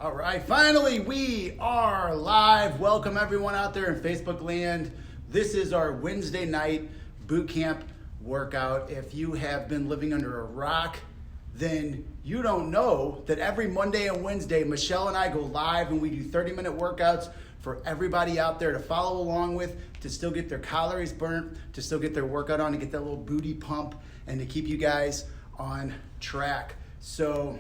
All right, finally we are live. Welcome everyone out there in Facebook land. This is our Wednesday night boot camp workout. If you have been living under a rock, then you don't know that every Monday and Wednesday, Michelle and I go live and we do 30-minute workouts for everybody out there to follow along with, to still get their calories burnt, to still get their workout on, to get that little booty pump, and to keep you guys on track. So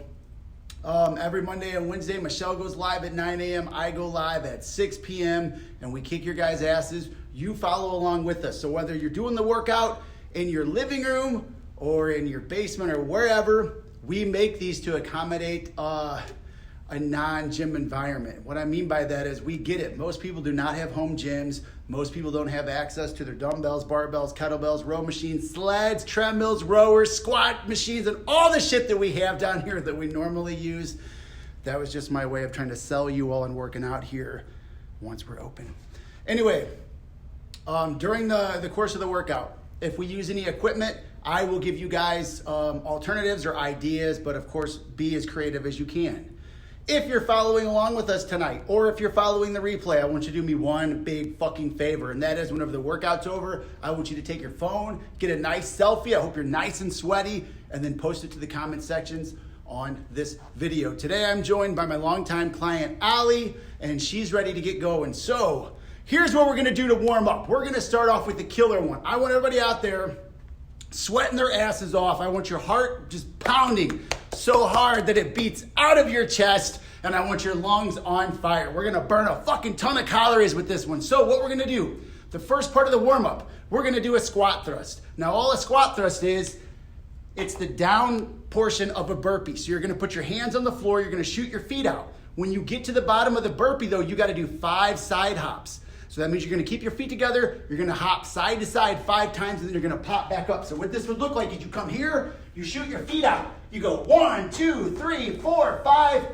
every Monday and Wednesday, Michelle goes live at 9 a.m. I go live at 6 p.m. and we kick your guys' asses. You follow along with us. So whether you're doing the workout in your living room or in your basement or wherever, we make these to accommodate a non-gym environment. What I mean by that is we get it. Most people do not have home gyms. Most people don't have access to their dumbbells, barbells, kettlebells, row machines, sleds, treadmills, rowers, squat machines, and all the shit that we have down here that we normally use. That was just my way of trying to sell you all on working out here once we're open. Anyway, during the course of the workout, if we use any equipment, I will give you guys alternatives or ideas, but of course, be as creative as you can. If you're following along with us tonight, or if you're following the replay, I want you to do me one big fucking favor, and that is whenever the workout's over, I want you to take your phone, get a nice selfie. I hope you're nice and sweaty, and then post it to the comment sections on this video. Today, I'm joined by my longtime client, Allie, and she's ready to get going. So here's what we're gonna do to warm up. We're gonna start off with the killer one. I want everybody out there sweating their asses off. I want your heart just pounding so hard that it beats out of your chest, and I want your lungs on fire. We're gonna burn a fucking ton of calories with this one. So what we're gonna do, the first part of the warm-up, we're gonna do a squat thrust. Now all a squat thrust is, it's the down portion of a burpee. So you're gonna put your hands on the floor, you're gonna shoot your feet out. When you get to the bottom of the burpee though, you gotta do 5 side hops. So that means you're gonna keep your feet together, you're gonna hop side to side 5 times, and then you're gonna pop back up. So what this would look like is you come here, you shoot your feet out. You go 1, 2, 3, 4, 5,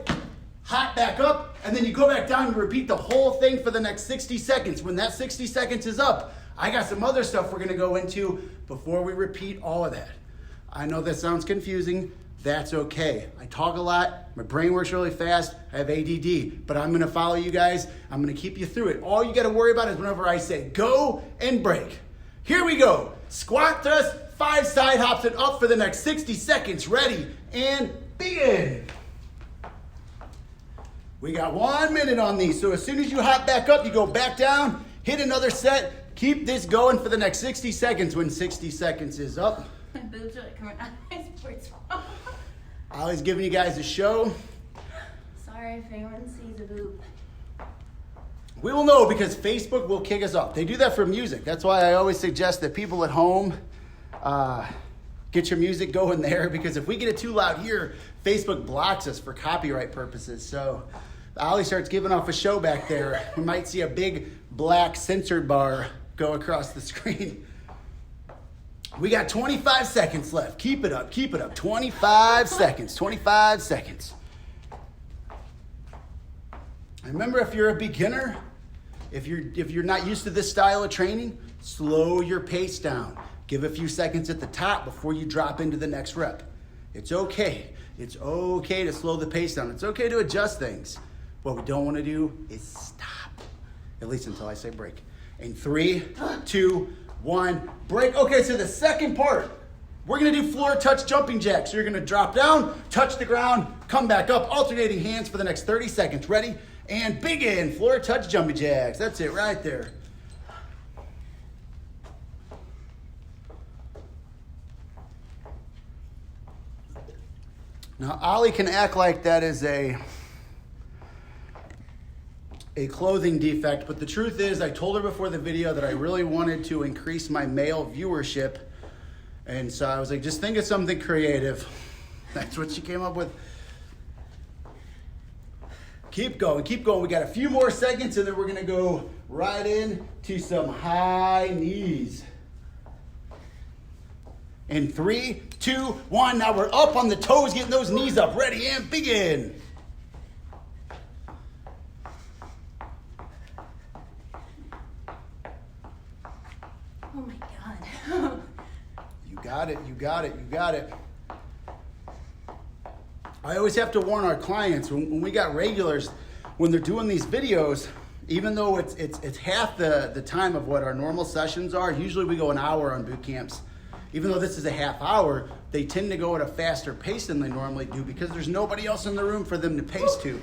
hop back up, and then you go back down and repeat the whole thing for the next 60 seconds. When that 60 seconds is up, I got some other stuff we're gonna go into before we repeat all of that. I know that sounds confusing. That's okay. I talk a lot, my brain works really fast, I have ADD, but I'm gonna follow you guys, I'm gonna keep you through it. All you gotta worry about is whenever I say go and break. Here we go. Squat thrust, 5 side hops and up for the next 60 seconds. Ready and begin. We got 1 minute on these, so as soon as you hop back up, you go back down, hit another set, keep this going for the next 60 seconds. When 60 seconds is up, my boobs are like coming out of my sports bra. Allie's giving you guys a show. Sorry if anyone sees a boob. We will know because Facebook will kick us off. They do that for music. That's why I always suggest that people at home get your music going there, because if we get it too loud here, Facebook blocks us for copyright purposes. So Ollie starts giving off a show back there. We might see a big black censored bar go across the screen. We got 25 seconds left. Keep it up, keep it up. 25 seconds, 25 seconds. Remember, if you're a beginner, if you're not used to this style of training, slow your pace down. Give a few seconds at the top before you drop into the next rep. It's okay. It's okay to slow the pace down. It's okay to adjust things. What we don't want to do is stop, at least until I say break. In 3, 2, 1, break. Okay, so the second part, we're gonna do floor touch jumping jacks. So you're gonna drop down, touch the ground, come back up, alternating hands for the next 30 seconds. Ready? And begin. Floor touch jumping jacks. That's it right there. Now, Ollie can act like that is a clothing defect, but the truth is I told her before the video that I really wanted to increase my male viewership, and so I was like, just think of something creative. That's what she came up with. Keep going, keep going. We got a few more seconds, and then we're gonna go right in to some high knees. In 3, 2, 1, now we're up on the toes, getting those knees up. Ready and begin. Oh my God. You got it, you got it, you got it. I always have to warn our clients when we got regulars, when they're doing these videos, even though it's half the time of what our normal sessions are, usually we go an hour on boot camps. Even though this is a half hour, they tend to go at a faster pace than they normally do because there's nobody else in the room for them to pace to.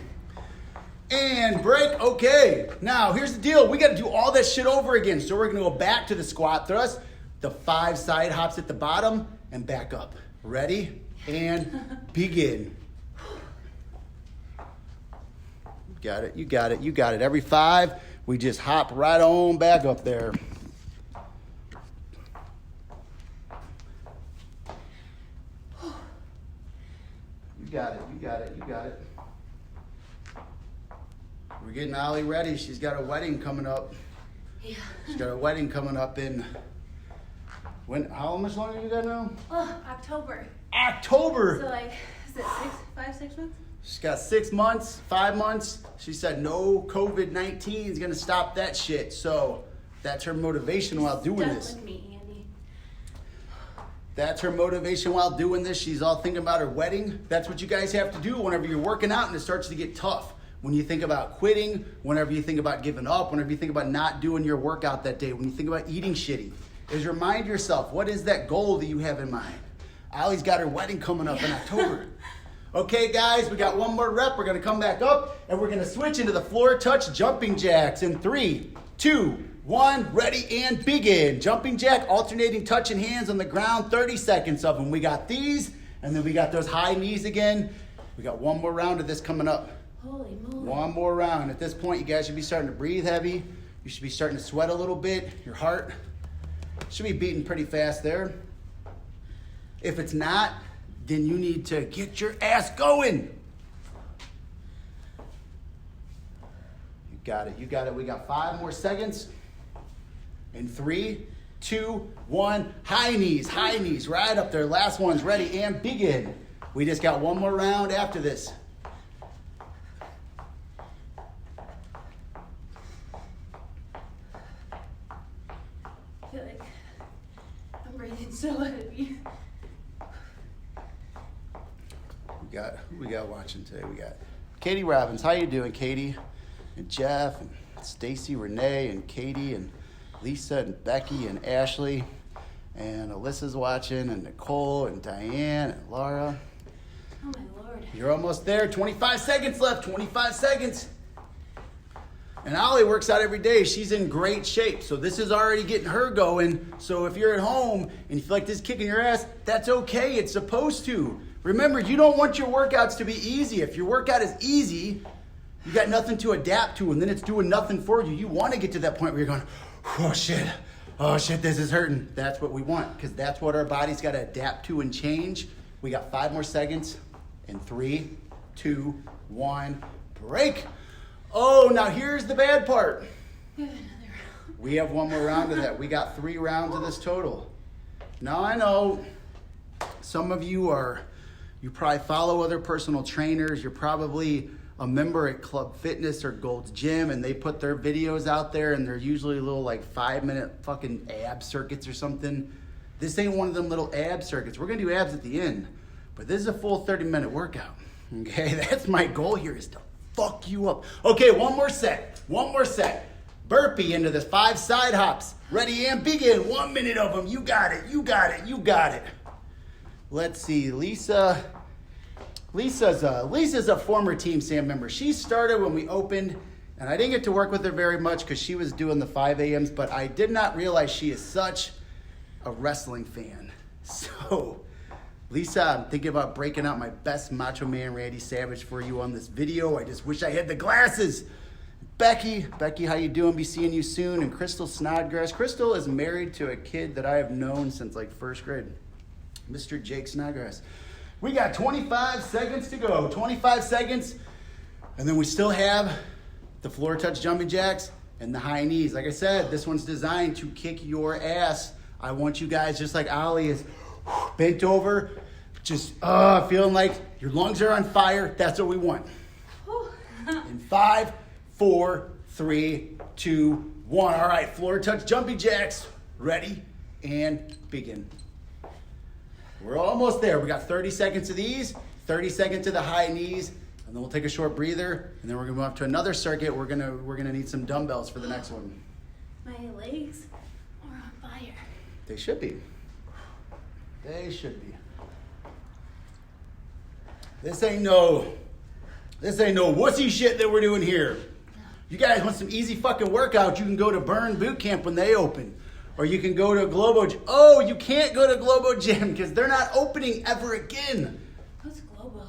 And break, okay. Now, here's the deal. We got to do all that shit over again. So we're going to go back to the squat thrust, the 5 side hops at the bottom, and back up. Ready? And begin. Got it, you got it, you got it. Every 5, we just hop right on back up there. You got it, you got it, you got it. We're getting Ollie ready. She's got a wedding coming up. Yeah. She's got a wedding coming up in, how much longer you got now? Oh, October. October! So like, is it 6 months? She's got 6 months, 5 months. She said no COVID-19 is gonna stop that shit. So that's her motivation while doing this. Don't look at me, Andy. That's her motivation while doing this. She's all thinking about her wedding. That's what you guys have to do whenever you're working out and it starts to get tough. When you think about quitting, whenever you think about giving up, whenever you think about not doing your workout that day, when you think about eating shitty, is remind yourself, what is that goal that you have in mind? Allie's got her wedding coming up in October. Okay, guys, we got one more rep. We're going to come back up, and we're going to switch into the floor touch jumping jacks in 3, 2, 1, ready, and begin. Jumping jack, alternating touching hands on the ground, 30 seconds of them. We got these, and then we got those high knees again. We got one more round of this coming up. Holy moly. One more round. At this point, you guys should be starting to breathe heavy. You should be starting to sweat a little bit. Your heart should be beating pretty fast there. If it's not, then you need to get your ass going. You got it. You got it. We got 5 more seconds. In 3, 2, 1. High knees. High knees. Right up there. Last one's ready and begin. We just got one more round after this. I feel like I'm breathing so heavy. Who we got watching today? We got Katie Robbins. How you doing, Katie? And Jeff, and Stacy, Renee, and Katie, and Lisa, and Becky, and Ashley, and Alyssa's watching, and Nicole, and Diane, and Laura. Oh my Lord. You're almost there. 25 seconds left. 25 seconds. And Ollie works out every day. She's in great shape. So this is already getting her going. So if you're at home and you feel like this is kicking your ass, that's okay. It's supposed to. Remember, you don't want your workouts to be easy. If your workout is easy, you got nothing to adapt to, and then it's doing nothing for you. You want to get to that point where you're going, oh shit, this is hurting. That's what we want, because that's what our body's got to adapt to and change. We got 5 more seconds. In 3, 2, 1, break. Oh, now here's the bad part. We have another round. We have one more round of that. We got 3 rounds of this total. Now I know some of you probably follow other personal trainers. You're probably a member at Club Fitness or Gold's Gym, and they put their videos out there, and they're usually little like 5-minute fucking ab circuits or something. This ain't one of them little ab circuits. We're gonna do abs at the end, but this is a full 30-minute workout. Okay, that's my goal here, is to fuck you up. Okay, one more set. Burpee into the 5 side hops. Ready and begin. 1 minute of them. You got it. Let's see, Lisa's a former TeamSam member. She started when we opened, and I didn't get to work with her very much because she was doing the 5 a.m.s, but I did not realize she is such a wrestling fan. So, Lisa, I'm thinking about breaking out my best Macho Man Randy Savage for you on this video. I just wish I had the glasses. Becky, how you doing? Be seeing you soon. And Crystal Snodgrass. Crystal is married to a kid that I have known since like 1st grade. Mr. Jake Snodgrass. We got 25 seconds to go. 25 seconds. And then we still have the floor touch jumping jacks and the high knees. Like I said, this one's designed to kick your ass. I want you guys, just like Ollie is, bent over, just feeling like your lungs are on fire. That's what we want. In 5, 4, 3, 2, 1. All right, floor touch jumping jacks. Ready and begin. We're almost there. We got 30 seconds of these. 30 seconds to the high knees, and then we'll take a short breather, and then we're gonna move up to another circuit. We're gonna need some dumbbells for the next one. My legs are on fire. They should be. They should be. This ain't no wussy shit that we're doing here. You guys want some easy fucking workouts, you can go to Burn Bootcamp when they open. Or you can go to Globo Gym. Oh, you can't go to Globo Gym because they're not opening ever again. What's Globo?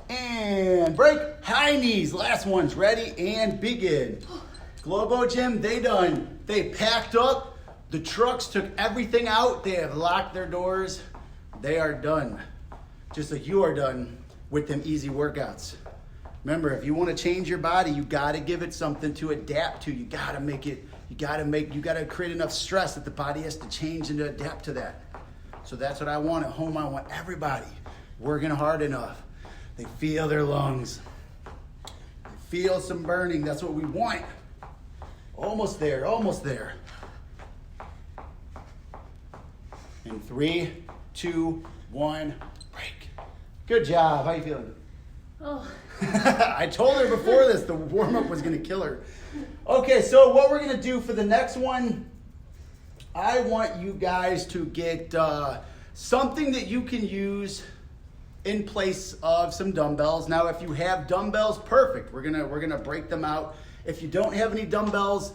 And break. High knees. Last one's ready and begin. Globo Gym, they packed up. The trucks took everything out. They have locked their doors. They are done. Just like you are done with them easy workouts. Remember, if you want to change your body, you got to give it something to adapt to. You got to create enough stress that the body has to change and to adapt to that. So that's what I want at home. I want everybody working hard enough. They feel their lungs. They feel some burning. That's what we want. Almost there, almost there. In 3, 2, 1, break. Good job. How you feeling? Oh. I told her before this the warm-up was going to kill her. Okay, so what we're going to do for the next one, I want you guys to get something that you can use in place of some dumbbells. Now, if you have dumbbells, perfect. We're gonna break them out. If you don't have any dumbbells,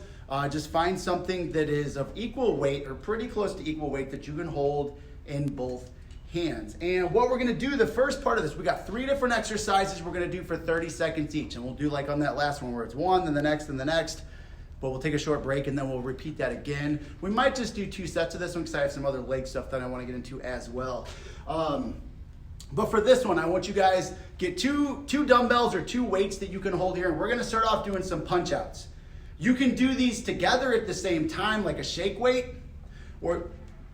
just find something that is of equal weight or pretty close to equal weight that you can hold in both hands. And what we're gonna do, the first part of this, we got 3 different exercises we're gonna do for 30 seconds each. And we'll do like on that last one where it's one, then the next, and the next. But we'll take a short break and then we'll repeat that again. We might just do 2 sets of this one because I have some other leg stuff that I wanna get into as well. But for this one, I want you guys get two dumbbells or 2 weights that you can hold here. And we're gonna start off doing some punch outs. You can do these together at the same time, like a shake weight, or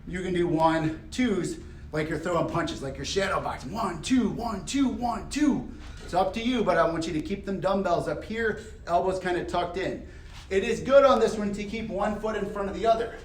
you can do 1, 2s, like you're throwing punches, like you're shadow boxing. 1, 2, 1, 2, 1, 2. It's up to you, but I want you to keep them dumbbells up here, elbows kind of tucked in. It is good on this one to keep one foot in front of the other.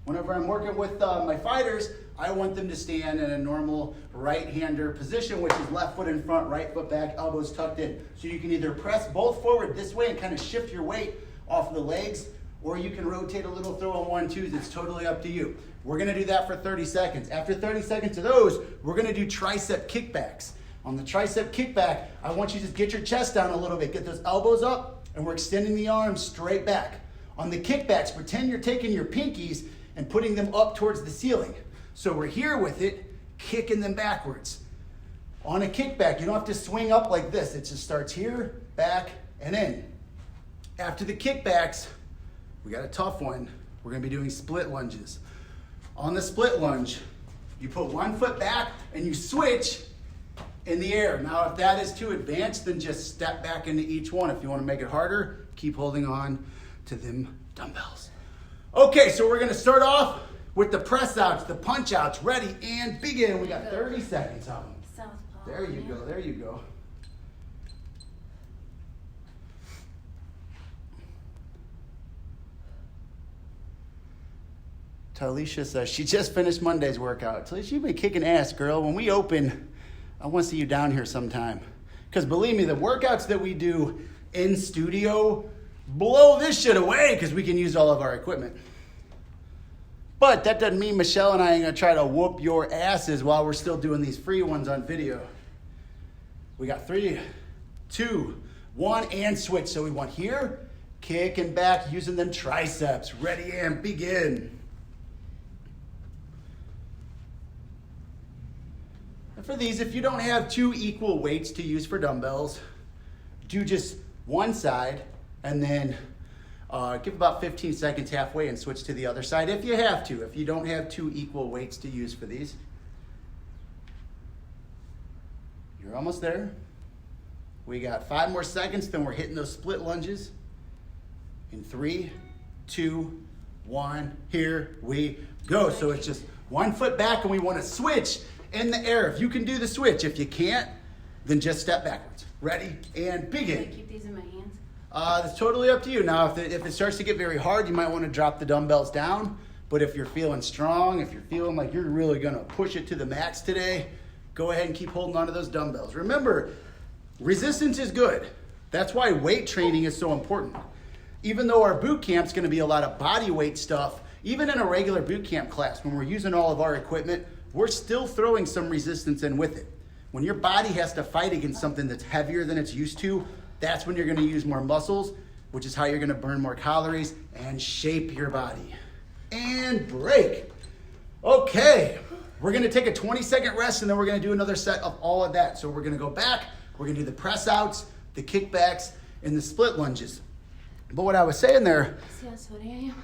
Whenever I'm working with my fighters, I want them to stand in a normal right-hander position, which is left foot in front, right foot back, elbows tucked in. So you can either press both forward this way and kind of shift your weight off of the legs, or you can rotate a little, throw on 1, 2s. It's totally up to you. We're gonna do that for 30 seconds. After 30 seconds of those, we're gonna do tricep kickbacks. On the tricep kickback, I want you to just get your chest down a little bit, get those elbows up, and we're extending the arms straight back. On the kickbacks, pretend you're taking your pinkies and putting them up towards the ceiling. So we're here with it, kicking them backwards. On a kickback, you don't have to swing up like this. It just starts here, back, and in. After the kickbacks, we got a tough one. We're gonna be doing split lunges. On the split lunge, you put 1 foot back and you switch in the air. Now, if that is too advanced, then just step back into each one. If you wanna make it harder, keep holding on to them dumbbells. Okay, so we're gonna start off with the press outs, the punch outs. Ready and begin. We got 30 seconds on them. Southpaw. There you go, there you go. Talisha says she just finished Monday's workout. Talisha, you've been kicking ass, girl. When we open, I want to see you down here sometime. Because believe me, the workouts that we do in studio blow this shit away because we can use all of our equipment. But that doesn't mean Michelle and I ain't going to try to whoop your asses while we're still doing these free ones on video. We got 3, 2, 1, and switch. So we want here, kick and back using them triceps. Ready and begin. For these, if you don't have 2 equal weights to use for dumbbells, do just one side and then give about 15 seconds halfway and switch to the other side if you have to, if you don't have 2 equal weights to use for these. You're almost there. We got 5 more seconds, then we're hitting those split lunges. In 3, 2, 1, here we go. So it's just 1 foot back and we want to switch in the air. If you can do the switch. If you can't, then just step backwards. Ready and begin. Can I keep these in my hands? That's totally up to you. Now, if it starts to get very hard, you might want to drop the dumbbells down. But if you're feeling strong, if you're feeling like you're really going to push it to the max today, go ahead and keep holding on to those dumbbells. Remember, resistance is good. That's why weight training is so important. Even though our boot camp's gonna be a lot of body weight stuff, even in a regular boot camp class, when we're using all of our equipment, we're still throwing some resistance in with it. When your body has to fight against something that's heavier than it's used to, that's when you're gonna use more muscles, which is how you're gonna burn more calories and shape your body. And break. Okay, we're gonna take a 20-second rest and then we're gonna do another set of all of that. So we're gonna go back, we're gonna do the press outs, the kickbacks, and the split lunges. But what I was saying there, See how sweaty I am?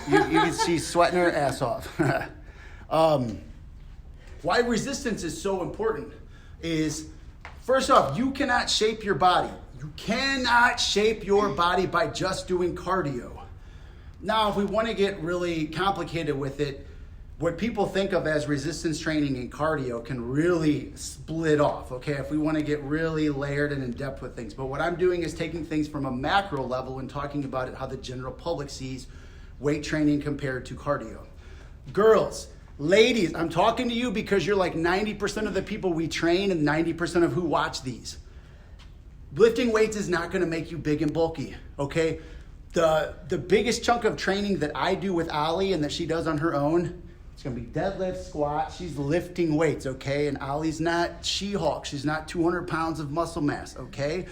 you can see sweating her ass off. Why resistance is so important is, first off, you cannot shape your body. You cannot shape your body by just doing cardio. Now, if we want to get really complicated with it, what people think of as resistance training and cardio can really split off, okay? If we want to get really layered and in depth with things. But what I'm doing is taking things from a macro level and talking about it how the general public sees weight training compared to cardio. Girls, ladies, I'm talking to you because you're like 90% of the people we train and 90% of who watch these. Lifting weights is not gonna make you big and bulky, okay? The biggest chunk of training that I do with Ollie and that she does on her own, it's gonna be deadlift, squat. She's lifting weights, okay? And Ollie's not She-Hulk. She's not 200 pounds of muscle mass, okay?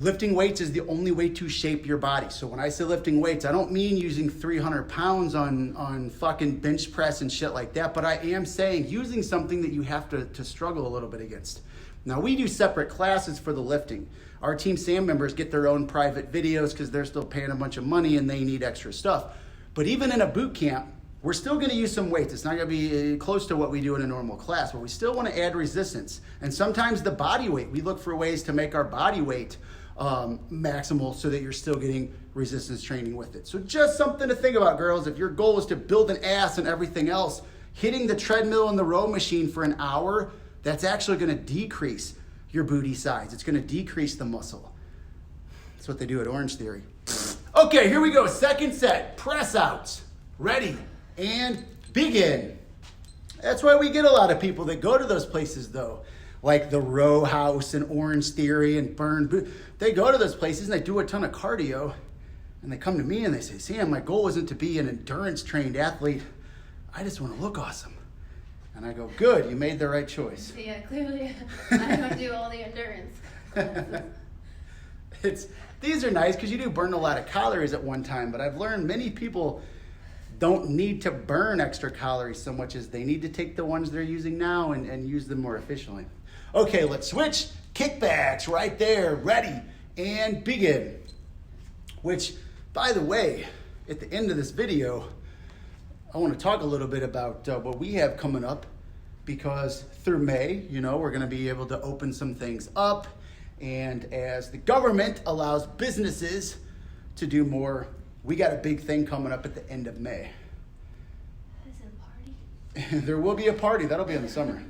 Lifting weights is the only way to shape your body. So when I say lifting weights, I don't mean using 300 pounds on fucking bench press and shit like that, but I am saying using something that you have to struggle a little bit against. Now, we do separate classes for the lifting. Our TeamSam members get their own private videos because they're still paying a bunch of money and they need extra stuff. But even in a boot camp, we're still gonna use some weights. It's not gonna be close to what we do in a normal class, but we still wanna add resistance. And sometimes the body weight, we look for ways to make our body weight maximal so that you're still getting resistance training with it. So just something to think about, girls. If your goal is to build an ass and everything else, hitting the treadmill and the row machine for an hour, that's actually gonna decrease your booty size. It's gonna decrease the muscle. That's what they do at Orange Theory. Okay, here we go. Second set, press outs. Ready and begin. That's why we get a lot of people that go to those places though, like the Row House and Orange Theory and Burn. They go to those places and they do a ton of cardio and they come to me and they say, Sam, my goal isn't to be an endurance trained athlete. I just want to look awesome. And I go, good, you made the right choice. Yeah, clearly I don't do all the endurance classes. These are nice because you do burn a lot of calories at one time, but I've learned many people don't need to burn extra calories so much as they need to take the ones they're using now and use them more efficiently. Okay, let's switch. Kickbacks right there, ready and begin. Which, by the way, at the end of this video, I want to talk a little bit about what we have coming up, because through May, we're going to be able to open some things up, and as the government allows businesses to do more, we got a big thing coming up at the end of May. Is it a party? There will be a party. That'll be in the summer.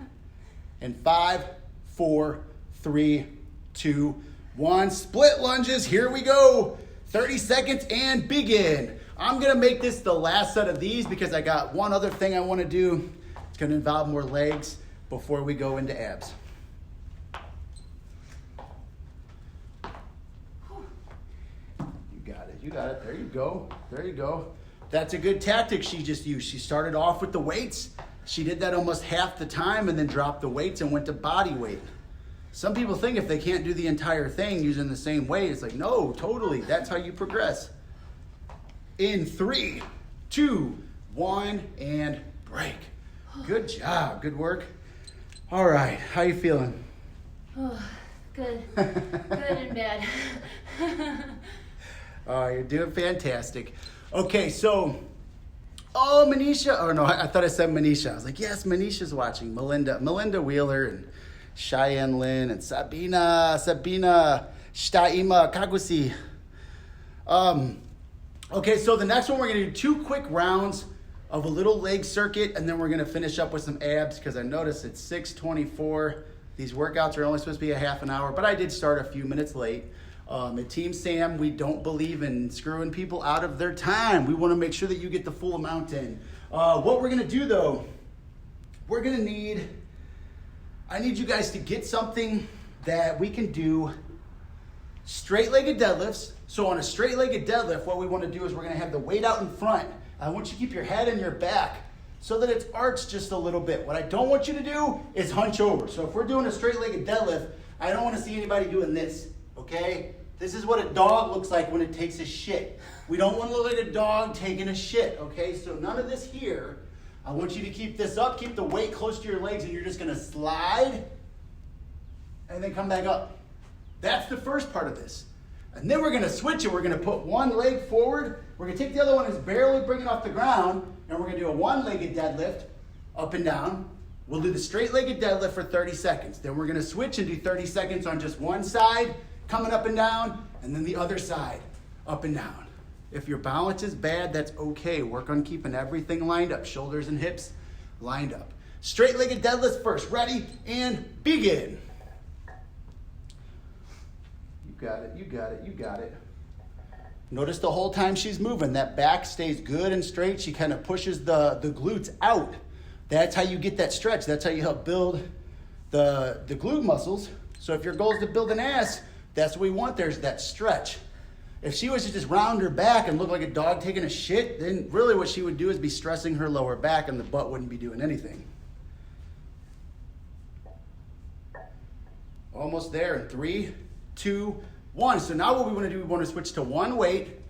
In 5, 4, 3, 2, 1. Split lunges. Here we go. 30 seconds and begin. I'm going to make this the last set of these because I got one other thing I want to do. It's going to involve more legs before we go into abs. You got it. There you go. There you go. That's a good tactic she just used. She started off with the weights. She did that almost half the time and then dropped the weights and went to body weight. Some people think if they can't do the entire thing using the same weight, it's like, no, totally. That's how you progress. In 3, 2, 1, and break. Good job. Good work. All right. How you feeling? Oh, good. Good and bad. Oh, you're doing fantastic. Okay, so, Manisha. Oh, no, I thought I said Manisha. I was like, yes, Manisha's watching. Melinda Wheeler and Cheyenne Lynn and Sabina Shtaima Kagusi. Okay, so the next one, we're going to do 2 quick rounds of a little leg circuit, and then we're going to finish up with some abs because I noticed it's 6:24. These workouts are only supposed to be a half an hour, but I did start a few minutes late. At TeamSam, we don't believe in screwing people out of their time. We want to make sure that you get the full amount in. What we're going to do, though, we're going to need I need you guys to get something that we can do straight-legged deadlifts. So on a straight-legged deadlift, what we want to do is we're going to have the weight out in front. I want you to keep your head and your back so that it's arched just a little bit. What I don't want you to do is hunch over. So if we're doing a straight-legged deadlift, I don't want to see anybody doing this, okay? This is what a dog looks like when it takes a shit. We don't want to look like a dog taking a shit, okay? So none of this here. I want you to keep this up, keep the weight close to your legs, and you're just going to slide and then come back up. That's the first part of this. And then we're going to switch it. We're going to put one leg forward. We're going to take the other one and barely bring it off the ground, and we're going to do a one-legged deadlift up and down. We'll do the straight-legged deadlift for 30 seconds. Then we're going to switch and do 30 seconds on just one side, coming up and down, and then the other side, up and down. If your balance is bad, that's okay. Work on keeping everything lined up, shoulders and hips lined up. Straight-legged deadlifts first. Ready, and begin. You got it, you got it, you got it. Notice the whole time she's moving, that back stays good and straight. She kind of pushes the glutes out. That's how you get that stretch. That's how you help build the glute muscles. So if your goal is to build an ass, that's what we want. There's that stretch. If she was to just round her back and look like a dog taking a shit, then really what she would do is be stressing her lower back and the butt wouldn't be doing anything. Almost there in 3, 2, 1. So now what we want to do, we want to switch to one weight.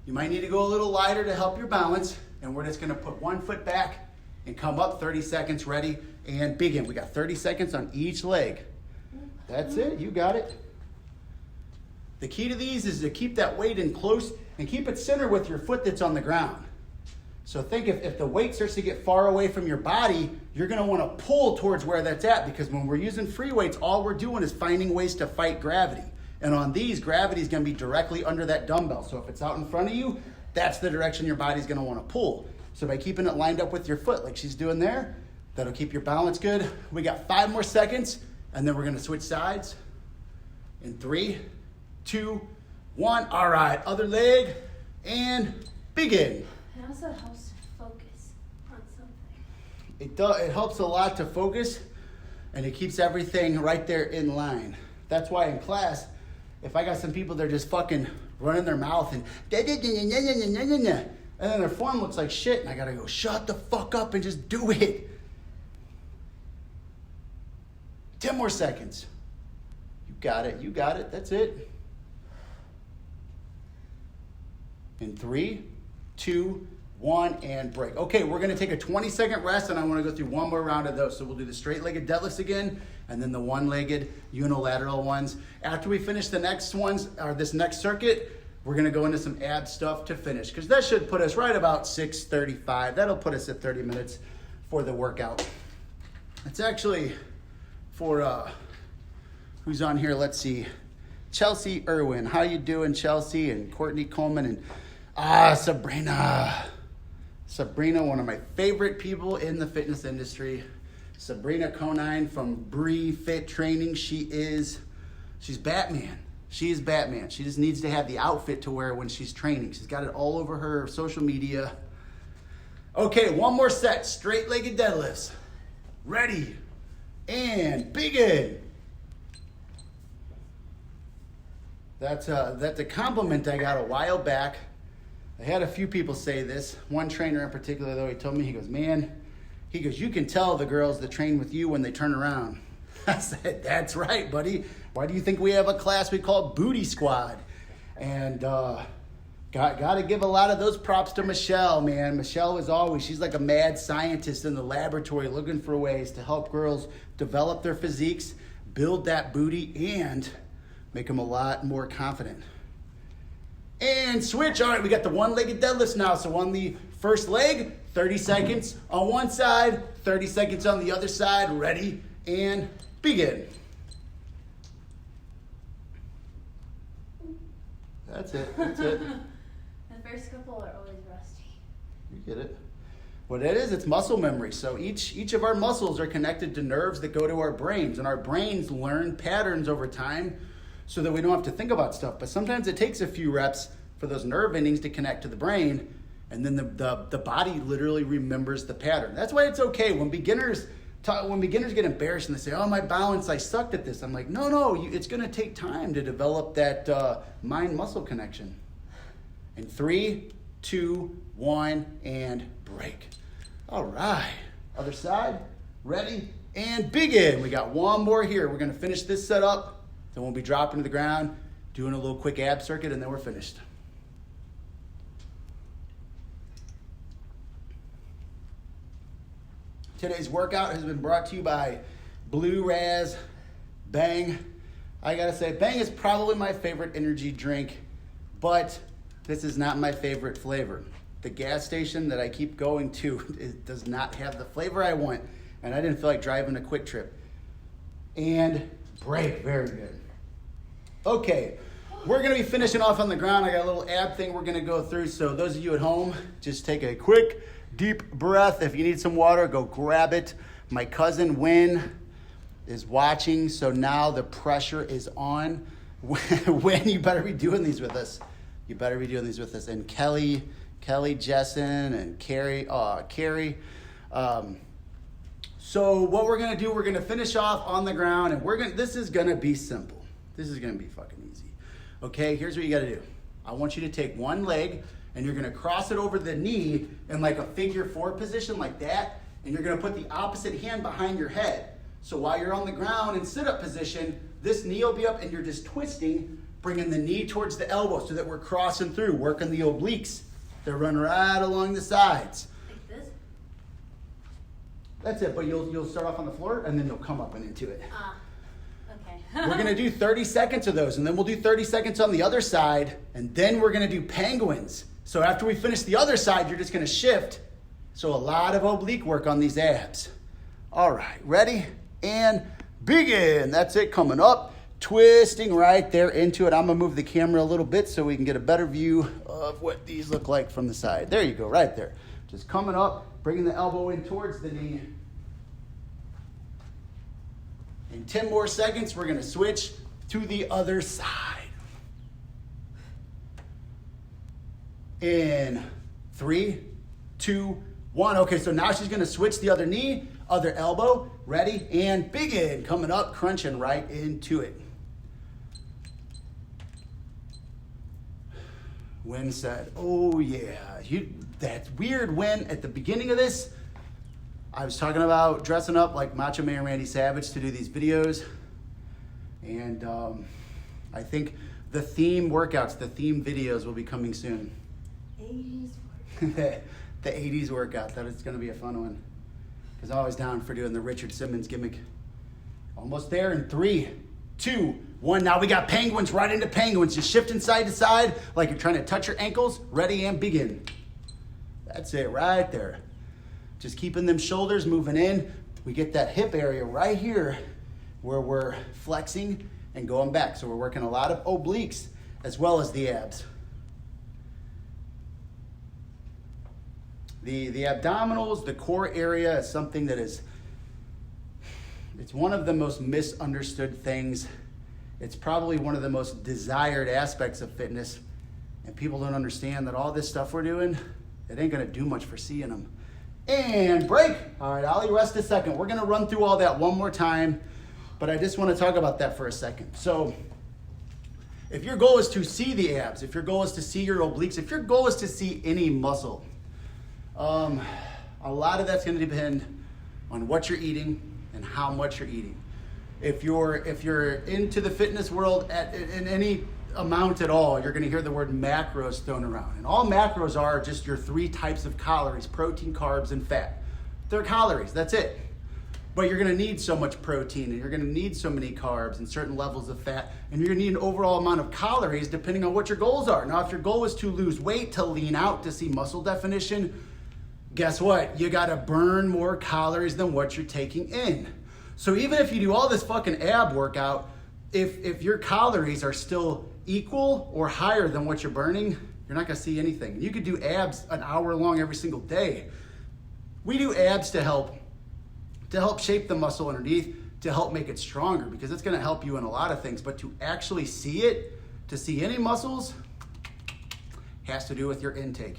You might need to go a little lighter to help your balance. And we're just going to put one foot back and come up 30 seconds, ready, and begin. We got 30 seconds on each leg. That's it. You got it. The key to these is to keep that weight in close and keep it centered with your foot that's on the ground. So think if the weight starts to get far away from your body, you're going to want to pull towards where that's at, because when we're using free weights, all we're doing is finding ways to fight gravity. And on these, gravity is going to be directly under that dumbbell. So if it's out in front of you, that's the direction your body's going to want to pull. So by keeping it lined up with your foot like she's doing there, that'll keep your balance good. We got 5 more seconds, and then we're going to switch sides in 3, 2, 1. All right, other leg, and begin. It also helps to focus on something. It does. It helps a lot to focus, and it keeps everything right there in line. That's why in class, if I got some people, they're just fucking running their mouth and then their form looks like shit, and I gotta go, shut the fuck up and just do it. 10 more seconds. You got it, you got it, that's it. In 3, 2, 1, and break. Okay, we're gonna take a 20-second rest, and I wanna go through one more round of those. So we'll do the straight-legged deadlifts again, and then the one-legged unilateral ones. After we finish the next ones, or this next circuit, we're gonna go into some ab stuff to finish, because that should put us right about 6:35. That'll put us at 30 minutes for the workout. It's actually for, who's on here? Let's see. Chelsea Irwin. How you doing, Chelsea? And Courtney Coleman and Sabrina. Sabrina, one of my favorite people in the fitness industry. Sabrina Conine from Bree Fit Training. She's Batman. She is Batman. She just needs to have the outfit to wear when she's training. She's got it all over her social media. Okay, one more set. Straight-legged deadlifts. Ready, and begin. That's a compliment I got a while back. I had a few people say this. One trainer in particular, though, he told me, he goes, you can tell the girls that train with you when they turn around. I said, that's right, buddy. Why do you think we have a class we call Booty Squad? And got to give a lot of those props to Michelle, man. Michelle is always, she's like a mad scientist in the laboratory looking for ways to help girls develop their physiques, build that booty, and make them a lot more confident. And switch. All right, we got the one-legged deadlifts now. So on the first leg, 30 seconds on one side, 30 seconds on the other side. Ready, and begin. That's it. That's it. The first couple are always rusty. You get it? What it is, it's muscle memory. So each of our muscles are connected to nerves that go to our brains, and our brains learn patterns over time so that we don't have to think about stuff. But sometimes it takes a few reps for those nerve endings to connect to the brain, and then the body literally remembers the pattern. That's why it's okay when beginners when beginners get embarrassed and they say, oh, my balance, I sucked at this. I'm like, no, it's going to take time to develop that mind-muscle connection. In 3, 2, 1, and break. All right. Other side. Ready? And begin. We got one more here. We're going to finish this set up. Then we'll be dropping to the ground, doing a little quick ab circuit, and then we're finished. Today's workout has been brought to you by Blue Raz Bang. I gotta say, Bang is probably my favorite energy drink, but this is not my favorite flavor. The gas station that I keep going to does not have the flavor I want, and I didn't feel like driving a quick trip. And break, very good. Okay, we're gonna be finishing off on the ground. I got a little ab thing we're gonna go through, so those of you at home, just take a quick, deep breath. If you need some water, go grab it. My cousin Wynn is watching, so now the pressure is on. Wynn, you better be doing these with us. You better be doing these with us. And Kelly, Jessen, and Carrie. So what we're gonna do, we're gonna finish off on the ground, and this is gonna be simple. This is gonna be fucking easy. Okay, here's what you gotta do. I want you to take one leg, and you're gonna cross it over the knee in like a figure 4 position like that, and you're gonna put the opposite hand behind your head. So while you're on the ground in sit-up position, this knee will be up and you're just twisting, bringing the knee towards the elbow so that we're crossing through, working the obliques. They run right along the sides. Like this? That's it, but you'll start off on the floor and then you'll come up and into it. Okay. We're gonna do 30 seconds of those, and then we'll do 30 seconds on the other side, and then we're gonna do penguins. So after we finish the other side, you're just gonna shift. So a lot of oblique work on these abs. All right, ready? And begin. That's it, coming up, twisting right there into it. I'm gonna move the camera a little bit so we can get a better view of what these look like from the side. There you go, right there. Just coming up, bringing the elbow in towards the knee. In 10 more seconds, we're gonna switch to the other side. In 3, 2, 1. Okay, so now she's gonna switch the other knee, other elbow. Ready? And begin. Coming up, crunching right into it. Wynn said, oh yeah. That's weird, Wynn. At the beginning of this, I was talking about dressing up like Macho Man Randy Savage to do these videos. And I think the theme workouts, the theme videos will be coming soon. 80s workout. The 80s workout. That is going to be a fun one. Because I'm always down for doing the Richard Simmons gimmick. Almost there in 3, 2, 1. Now we got penguins, right into penguins. Just shifting side to side like you're trying to touch your ankles. Ready and begin. That's it right there. Just keeping them shoulders moving in. We get that hip area right here where we're flexing and going back. So we're working a lot of obliques as well as the abs. The abdominals, the core area is something that it's one of the most misunderstood things. It's probably one of the most desired aspects of fitness. And people don't understand that all this stuff we're doing, it ain't gonna do much for seeing them. And break. All right, Ollie, rest a second. We're gonna run through all that one more time, but I just wanna talk about that for a second. So if your goal is to see the abs, if your goal is to see your obliques, if your goal is to see any muscle, a lot of that's going to depend on what you're eating and how much you're eating. If you're into the fitness world in any amount at all, you're going to hear the word macros thrown around. And all macros are just your 3 types of calories: protein, carbs, and fat. They're calories, that's it. But you're going to need so much protein, and you're going to need so many carbs and certain levels of fat, and you're going to need an overall amount of calories depending on what your goals are. Now, if your goal is to lose weight, to lean out, to see muscle definition, guess what? You gotta burn more calories than what you're taking in. So even if you do all this fucking ab workout, if your calories are still equal or higher than what you're burning, you're not gonna see anything. You could do abs an hour long every single day. We do abs to help shape the muscle underneath, to help make it stronger, because it's gonna help you in a lot of things. But to actually see it, to see any muscles, has to do with your intake.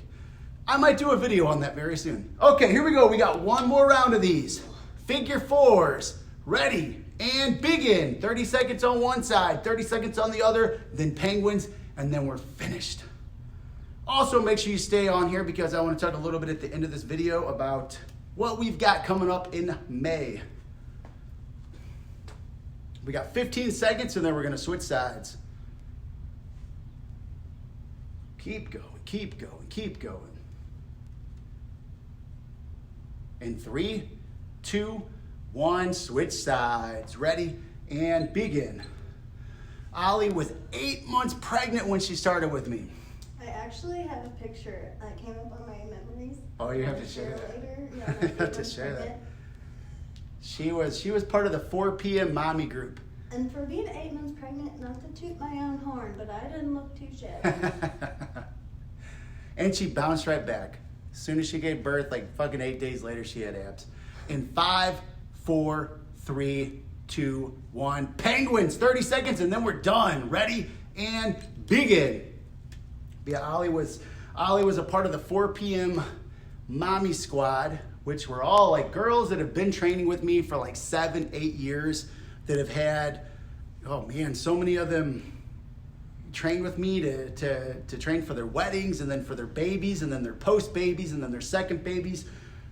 I might do a video on that very soon. Okay, here we go. We got one more round of these. Figure fours. Ready and begin. 30 seconds on one side, 30 seconds on the other, then penguins, and then we're finished. Also, make sure you stay on here because I want to talk a little bit at the end of this video about what we've got coming up in May. We got 15 seconds and then we're going to switch sides. Keep going, keep going, keep going. In 3, 2, 1, switch sides. Ready and begin. Ollie was 8 months pregnant when she started with me. I actually have a picture that came up on my memories. Oh, you have to share that. Later. You have to share that. She was part of the 4 p.m. mommy group. And for being 8 months pregnant, not to toot my own horn, but I didn't look too shabby. And she bounced right back. As soon as she gave birth, like fucking 8 days later, she had abs. In 5, 4, 3, 2, 1. Penguins, 30 seconds, and then we're done. Ready and begin. Yeah, Ollie was a part of the 4 p.m. mommy squad, which were all like girls that have been training with me for like 7, 8 years, that have had, oh man, so many of them train with me to train for their weddings and then for their babies and then their post babies and then their second babies.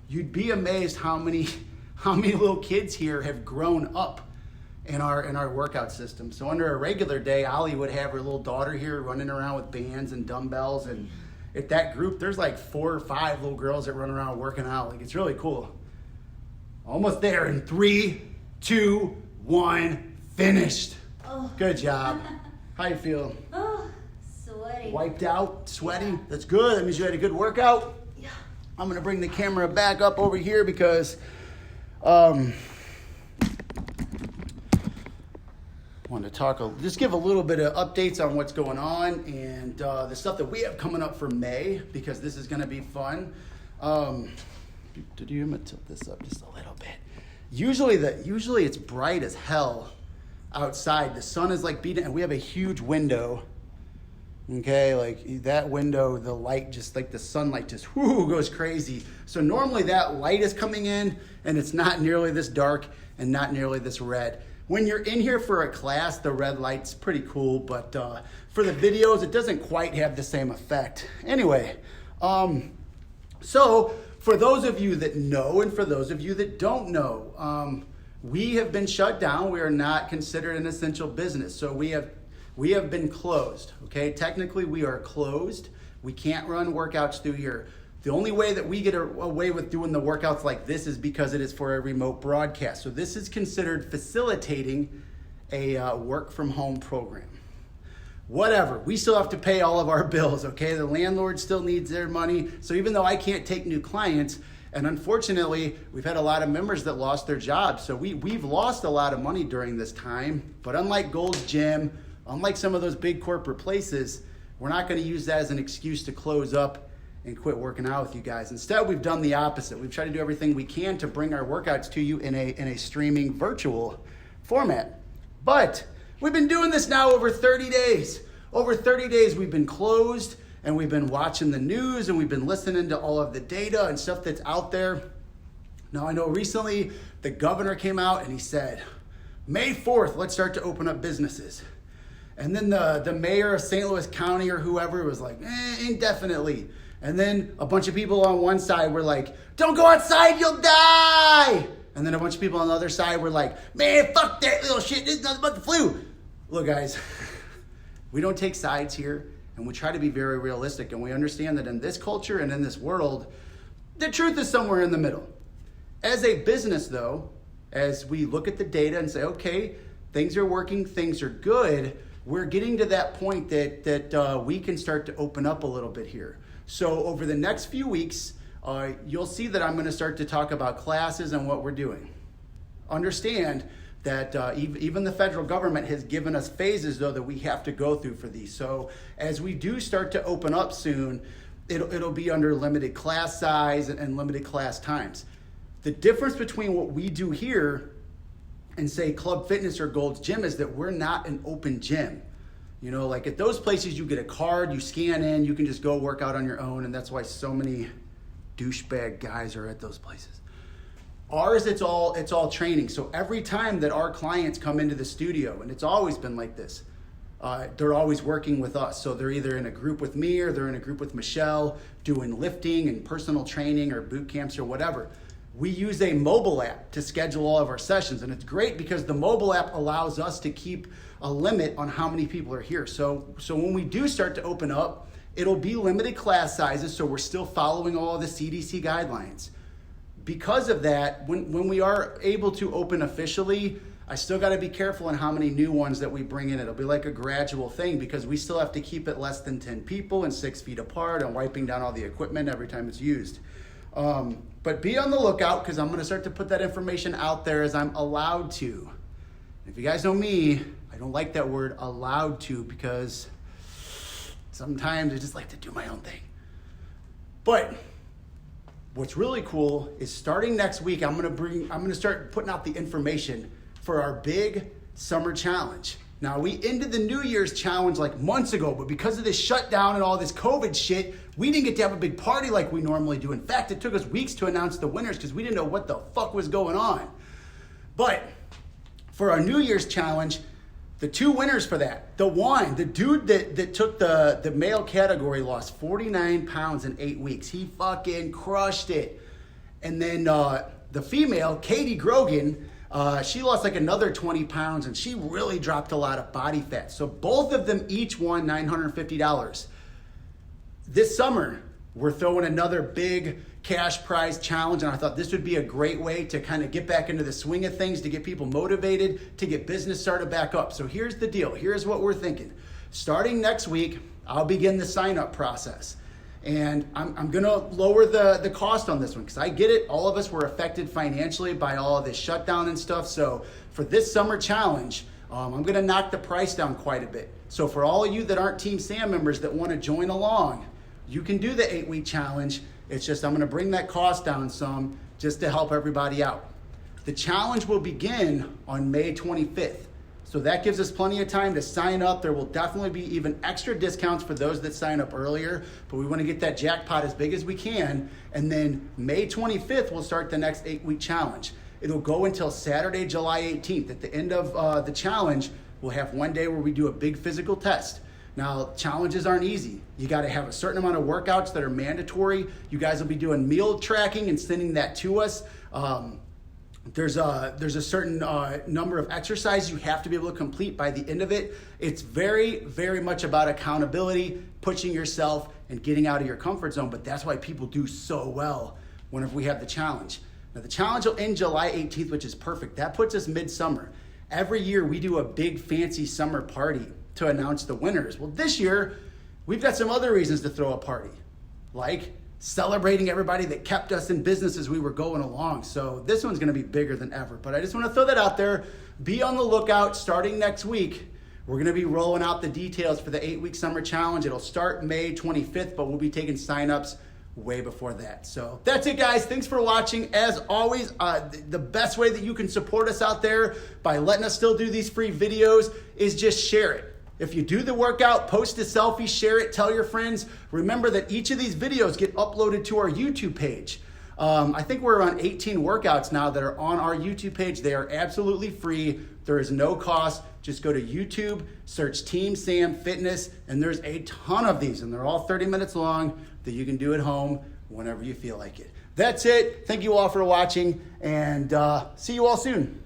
You'd be amazed how many little kids here have grown up in our workout system. So under a regular day, Ollie would have her little daughter here running around with bands and dumbbells, and at that group, there's like 4 or 5 little girls that run around working out. Like, it's really cool. Almost there in 3, 2, 1, finished. Oh. Good job. How you feel? Oh, sweaty. Wiped out, sweaty? Yeah. That's good. That means you had a good workout. Yeah. I'm gonna bring the camera back up over here because want to talk, just give a little bit of updates on what's going on and the stuff that we have coming up for May, because this is going to be fun. Did you tilt this up just a little bit? Usually it's bright as hell outside. The sun is like beating, and we have a huge window. Okay, like that window, the light just like the sunlight just goes crazy. So normally that light is coming in and it's not nearly this dark and not nearly this red. When you're in here for a class, the red light's pretty cool, but for the videos, it doesn't quite have the same effect. Anyway, so for those of you that know and for those of you that don't know, we have been shut down. We are not considered an essential business, so we have been closed. Okay, technically we are closed. We can't run workouts through here. The only way that we get away with doing the workouts like this is because it is for a remote broadcast. So this is considered facilitating a work from home program. Whatever, we still have to pay all of our bills, okay? The landlord still needs their money. So even though I can't take new clients, and unfortunately, we've had a lot of members that lost their jobs. So we've lost a lot of money during this time. But unlike Gold's Gym, unlike some of those big corporate places, we're not gonna use that as an excuse to close up and quit working out with you guys. Instead, we've done the opposite. We've tried to do everything we can to bring our workouts to you in a streaming virtual format. But we've been doing this now over 30 days. Over 30 days we've been closed, and we've been watching the news, and we've been listening to all of the data and stuff that's out there. Now, I know recently the governor came out and he said, May 4th, let's start to open up businesses. And then the mayor of St. Louis County or whoever was like, indefinitely. And then a bunch of people on one side were like, don't go outside, you'll die. And then a bunch of people on the other side were like, man, fuck that little shit, this is nothing but the flu. Look, guys, we don't take sides here, and we try to be very realistic, and we understand that in this culture and in this world, the truth is somewhere in the middle. As a business, though, as we look at the data and say, okay, things are working, things are good, we're getting to that point that we can start to open up a little bit here. So over the next few weeks, you'll see that I'm going to start to talk about classes and what we're doing. Understand that even the federal government has given us phases, though, that we have to go through for these. So as we do start to open up soon, it'll be under limited class size and limited class times. The difference between what we do here and say Club Fitness or Gold's Gym is that we're not an open gym. You know, like at those places, you get a card, you scan in, you can just go work out on your own, and that's why so many douchebag guys are at those places. Ours, it's all training. So every time that our clients come into the studio, and it's always been like this, they're always working with us. So they're either in a group with me or they're in a group with Michelle doing lifting and personal training or boot camps or whatever. We use a mobile app to schedule all of our sessions. And it's great because the mobile app allows us to keep a limit on how many people are here. So when we do start to open up, it'll be limited class sizes. So we're still following all the CDC guidelines. Because of that, when we are able to open officially, I still got to be careful on how many new ones that we bring in. It'll be like a gradual thing because we still have to keep it less than 10 people and 6 feet apart and wiping down all the equipment every time it's used. But be on the lookout because I'm going to start to put that information out there as I'm allowed to. If you guys know me, I don't like that word allowed to because sometimes I just like to do my own thing. But what's really cool is starting next week, I'm gonna start putting out the information for our big summer challenge. Now, we ended the New Year's challenge like months ago, but because of this shutdown and all this COVID shit, we didn't get to have a big party like we normally do. In fact, it took us weeks to announce the winners because we didn't know what the fuck was going on. But for our New Year's challenge, the 2 winners for that, the dude that took the male category lost 49 pounds in 8 weeks. He fucking crushed it. And then the female, Katie Grogan, she lost like another 20 pounds and she really dropped a lot of body fat. So both of them each won $950. This summer, we're throwing another big cash prize challenge, and I thought this would be a great way to kind of get back into the swing of things, to get people motivated, to get business started back up. So here's the deal. Here's what we're thinking. Starting next week, I'll begin the sign-up process. And I'm going to lower the cost on this one because I get it. All of us were affected financially by all of this shutdown and stuff. So for this summer challenge, I'm going to knock the price down quite a bit. So for all of you that aren't TeamSam members that want to join along, you can do the 8-week challenge. It's just I'm going to bring that cost down some just to help everybody out. The challenge will begin on May 25th. So that gives us plenty of time to sign up. There will definitely be even extra discounts for those that sign up earlier, but we want to get that jackpot as big as we can. And then May 25th, we'll start the next 8-week challenge. It'll go until Saturday, July 18th. At the end of the challenge, we'll have one day where we do a big physical test. Now, challenges aren't easy. You got to have a certain amount of workouts that are mandatory. You guys will be doing meal tracking and sending that to us. There's a certain number of exercises you have to be able to complete by the end of it. It's very, very much about accountability, pushing yourself and getting out of your comfort zone. But that's why people do so well whenever we have the challenge. Now, the challenge will end July 18th, which is perfect. That puts us midsummer. Every year we do a big fancy summer party to announce the winners. Well, this year we've got some other reasons to throw a party, like celebrating everybody that kept us in business as we were going along. So this one's going to be bigger than ever. But I just want to throw that out there. Be on the lookout. Starting next week, we're going to be rolling out the details for the 8-week summer challenge. It'll start May 25th, but we'll be taking signups way before that. So that's it, guys. Thanks for watching. As always, the best way that you can support us out there by letting us still do these free videos is just share it. If you do the workout, post a selfie, share it, tell your friends. Remember that each of these videos get uploaded to our YouTube page. I think we're on 18 workouts now that are on our YouTube page. They are absolutely free. There is no cost. Just go to YouTube, search TeamSam Fitness, and there's a ton of these, and they're all 30 minutes long that you can do at home whenever you feel like it. That's it. Thank you all for watching, and see you all soon.